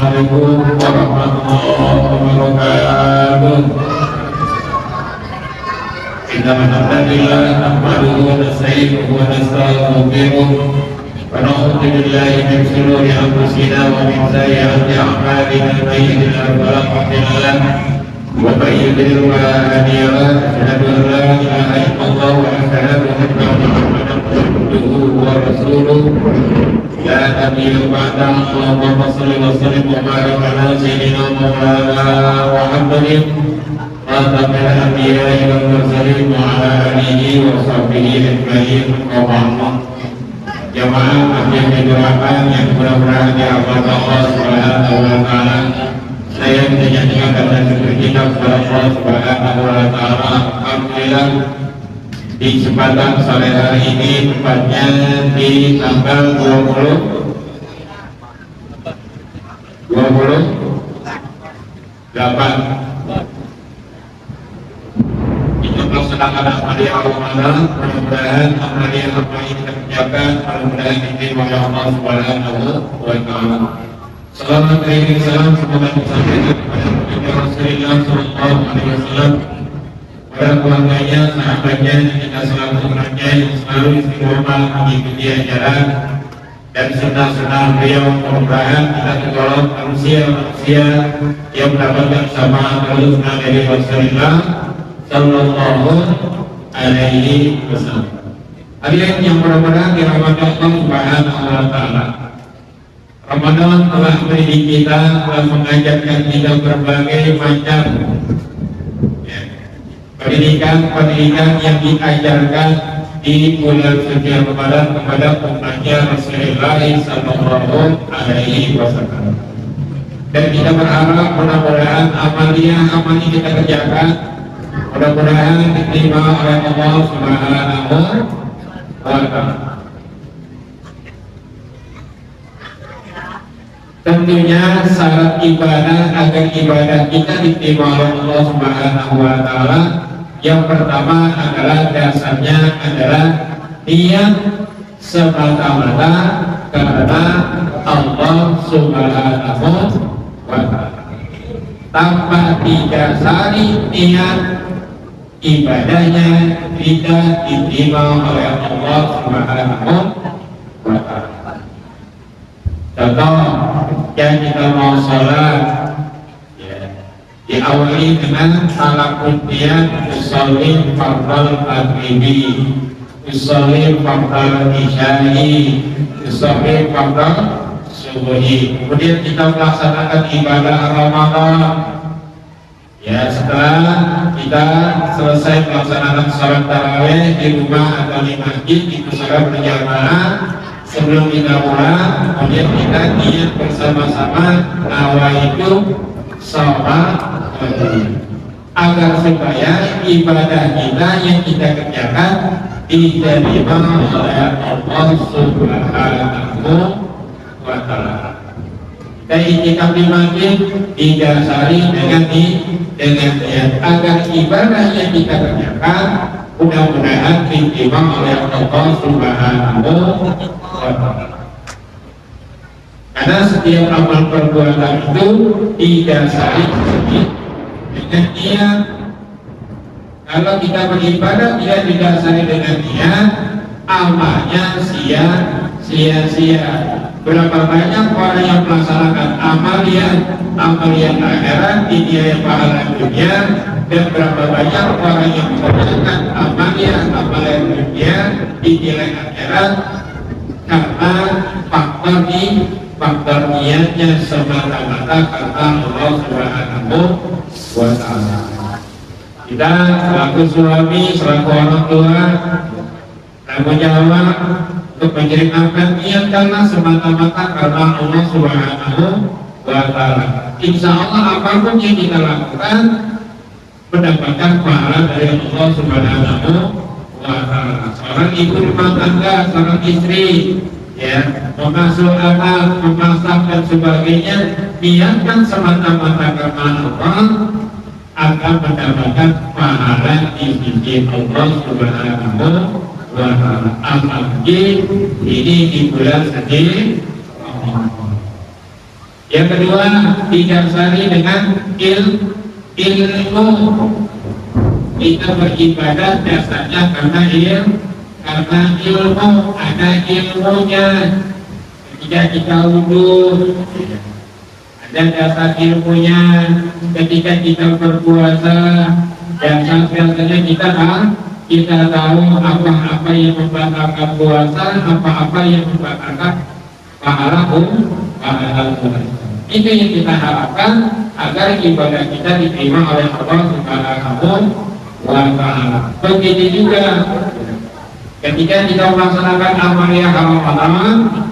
Assalamualaikum warahmatullahi wabarakatuh. Alhamdulillah, nahmaduhu wa nasta'inuhu wa nastaghfiruh wa na'udzu billahi min shururi anfusina wa min sayyi'ati a'malina may yahdihillahu fala mudilla lahu wa may yudlil fala hadiya lahu asyhadu an la ilaha illallah wa asyhadu anna Muhammadan abduhu wa rasuluh la nabiyya ba'dahu. Allahumma shalli wa sallim wa barik ala sayyidina Muhammadin khatamil anbiya'i wal mursalin wa ala alihi wa sahbihi ajma'in. Wa ba'd. Jamaah yang didoakan yang mudah-mudahan dirahmati Allah Subhanahu wa taala. Saya menyanyikan dan syukur kita kepada Allah Subhanahu wa taala. Alhamdulillah di kesempatan sore hari ini, tepatnya di tanggal 28 itu melaksanakan amaliyah Ramadan. Mudah-mudahan amaliyah apa yang kita kerjakan mudah-mudahan diterima oleh Allah Subhanahu wa taala. Selamat hari salam semoga disampaikan kepada Rasulullah sallallahu alaihi wasallam, para keluarganya, sahabatnya, kita selalu bekerja yang selalu istiqomah mengikuti ajaran dan sunnah-sunnah beliau. Mudah-mudahan kita tergolong manusia yang mendapatkan kesamaan sunnah dari Rasulullah sallallahu alaihi wasallam. Hadirin yang mudah-mudahan dirahmati Allah Subhanahu wa taala. Ramadan telah mendidik kita, telah mengajarkan kita berbagai macam pendidikan yang diajarkan di bulan suci Ramadan kepada umatnya Rasulullah sallallahu alaihi wasallam. Dan kita berharap mudah-mudahan amaliyah kita kerjakan mudah-mudahan diterima oleh Allah Subhanahu wa taala. Tentunya syarat ibadah agar ibadah kita diterima oleh Allah Subhanahu wa taala, yang pertama adalah dasarnya adalah niat semata-mata karena Allah Subhanahu wa taala. Tanpa didasari niat, ibadahnya tidak diterima oleh Allah Subhanahu wa taala. Contoh, yang kita mau sholat diawali dengan talaqul niat usolli fardal maghribi, usolli fardal isya'i, usolli fardal subuhi. Kemudian kita melaksanakan ibadah Ramadan. Ya, setelah kita selesai melaksanakan sholat tarawih di rumah atau di masjid, itu sholat berjamaah. Sebelum kita pulang, kemudian kita niat bersama-sama nawaitu sholat agar supaya ibadah kita yang kita kerjakan diterima oleh Allah Subhanahu wa taala. Dan itikaf di masjid didasari dengan niat agar ibadah yang kita kerjakan mudah-mudahan diterima oleh Allah Subhanahu wa taala. Karena setiap amal perbuatan itu didasari dengan niat. Kalau kita beribadah tidak didasari dengan niat, amalnya sia-sia. Berapa banyak orang yang melaksanakan amal yang akhirat dinilai pahala dunia, dan berapa banyak orang yang melaksanakan amal yang dunia dinilai akhirat karena faktor niatnya semata-mata karena Allah Subhanahu wa taala. Kita selaku suami, selaku orang tua, tanggung jawab untuk mengirimkan niat karena semata-mata karena Allah Subhanahu wa taala. Insya Allah apapun yang kita lakukan mendapatkan pahala dari Allah Subhanahu wa taala. Seorang ibu rumah tangga, seorang istri, mengasuh anak, memasak dan sebagainya, niatkan semata-mata karena Allah, akan mendapatkan pahala di sisi Allah Subhanahu wa taala. Apalagi ini di bulan suci Ramadan. Yang kedua, didasari dengan ilmu. Kita beribadah dasarnya karena ilmu, ada ilmunya. Ketika kita wudhu, ada dasar ilmunya. Ketika kita berpuasa, dasar-dasarnya kita tahu apa-apa yang membatalkan puasa, apa-apa yang membatalkan pahala. Itu yang kita harapkan agar ibadah kita diterima oleh Allah Subhanahu wa Ta'ala. Begitu juga ketika kita melaksanakan amaliyah Ramadan,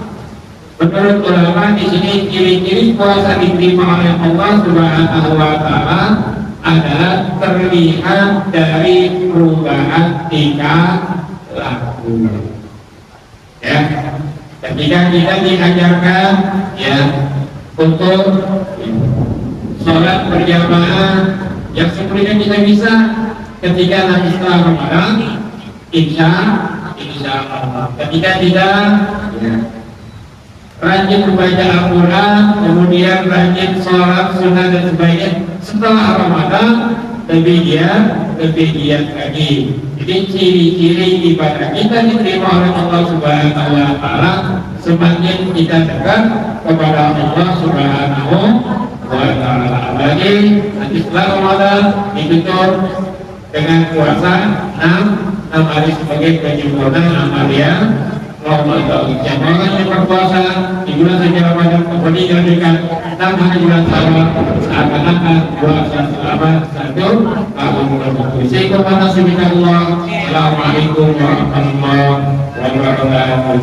menurut ulama di sini ciri-ciri puasa diterima oleh Allah Subhanahu wa Ta'ala adalah terlihat dari perubahan tingkah laku. Ya, ketika kita diajarkan ya untuk sholat berjamaah yang sebelumnya kita bisa ketika nanti setelah Ramadan, insya Allah. Ketika tidak ya, rajin membaca Al-Quran, kemudian rajin sholat sunnah dan sebagainya, setelah Ramadan lebih giat lagi. Jadi ciri-ciri ibadah kita diterima oleh Allah Subhanahu wa Ta'ala semakin kita dekat kepada Allah Subhanahu wa Ta'ala. Apalagi nanti setelah Ramadan ditutup dengan puasa 6 hari sebagai penyempurnaan amaliyah Ramadan. Jangan yang berpuasa di bulan suci Ramadan kemudian dijadikan 6 hari bulan Syawal seakan-akan puasa selama 1 tahun tersebut. Assalamualaikum warahmatullahi wabarakatuh.